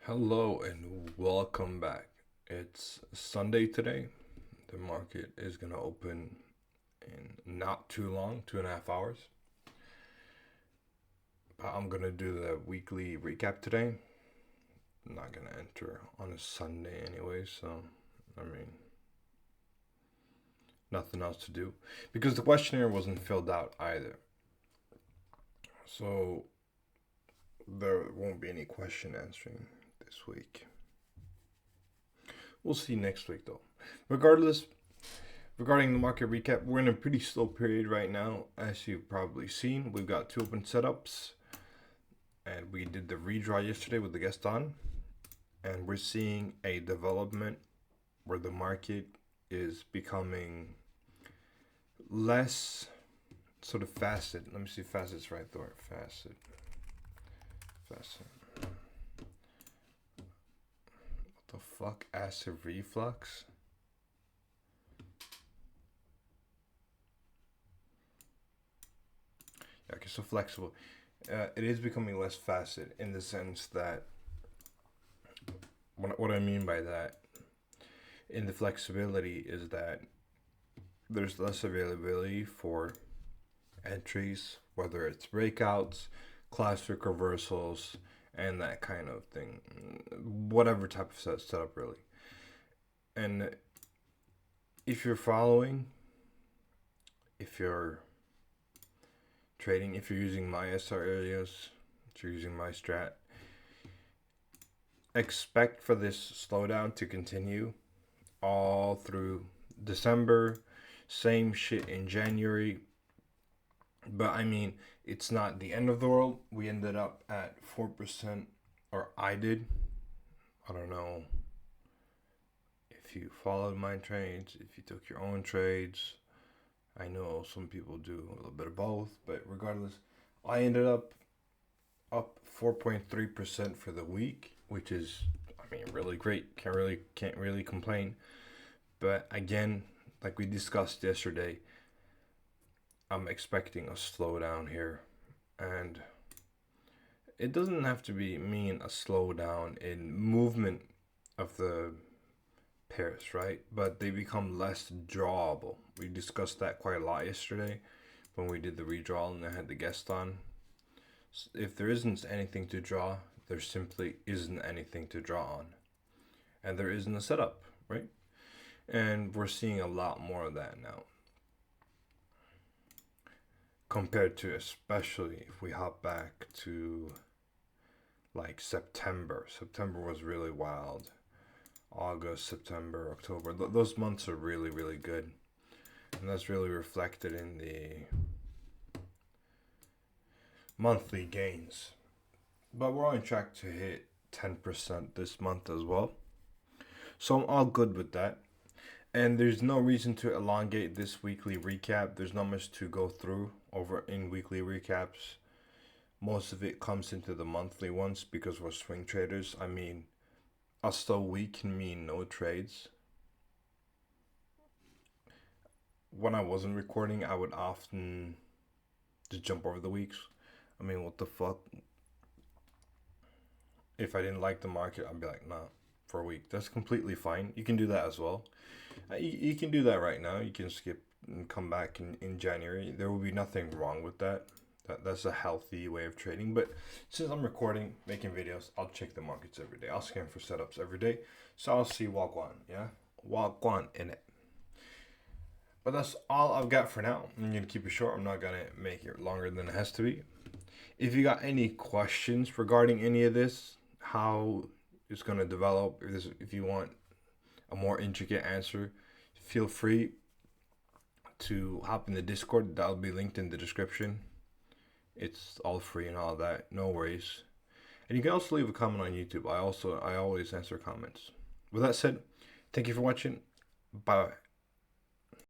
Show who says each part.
Speaker 1: Hello and welcome back. It's Sunday today. The market is going to open in not too long, 2.5 hours. I'm going to do the weekly recap today. I'm not going to enter on a Sunday anyway, so I mean, nothing else to do because the questionnaire wasn't filled out either. So there won't be any question answering this week. We'll see next week though. Regardless, regarding the market recap, we're in a pretty slow period right now. As you've probably seen, we've got two open setups, and we did the redraw yesterday with the guest on, and we're seeing a development where the market is becoming less sort of facet. Let me see, facet's right there. Facet. What the fuck? Acid reflux? Yeah, okay, so flexible. It is becoming less facet in the sense that what I mean by that in the flexibility is that there's less availability for entries, whether it's breakouts, classic reversals, and that kind of thing, whatever type of setup really. And if you're following, if you're trading, if you're using my SR areas, if you're using my strat, expect for this slowdown to continue all through December. Same shit in January. But I mean, it's not the end of the world. We ended up at 4%, or I did. I don't know if you followed my trades, if you took your own trades. I know some people do a little bit of both, but regardless, I ended up 4.3% for the week, which is, I mean, really great. Can't really complain. But again, like we discussed yesterday, I'm expecting a slowdown here, and it doesn't have to mean a slowdown in movement of the pairs, right? But they become less drawable. We discussed that quite a lot yesterday when we did the redraw and I had the guest on. If there isn't anything to draw, there simply isn't anything to draw on, and there isn't a setup, right? And we're seeing a lot more of that now, compared to, especially if we hop back to like September. September was really wild. August, September, October, those months are really, really good. And that's really reflected in the monthly gains. But we're on track to hit 10% this month as well. So I'm all good with that. And there's no reason to elongate this weekly recap. There's not much to go through over in weekly recaps. Most of it comes into the monthly ones because we're swing traders. I mean, a slow week can mean no trades. When I wasn't recording, I would often just jump over the weeks. I mean, what the fuck? If I didn't like the market, I'd be like, nah, for a week. That's completely fine. You can do that as well. You can do that right now. You can skip and come back in January. There will be nothing wrong with that. That's a healthy way of trading. But since I'm recording, making videos, I'll check the markets every day. I'll scan for setups every day. So I'll see Wagwan, yeah? Wagwan in it. But that's all I've got for now. I'm going to keep it short. I'm not going to make it longer than it has to be. If you got any questions regarding any of this, how it's going to develop, if you want a more intricate answer, feel free to hop in the Discord. That'll be linked in the description. It's all free and all that. No worries. And you can also leave a comment on YouTube. I always answer comments. With that said, thank you for watching. Bye.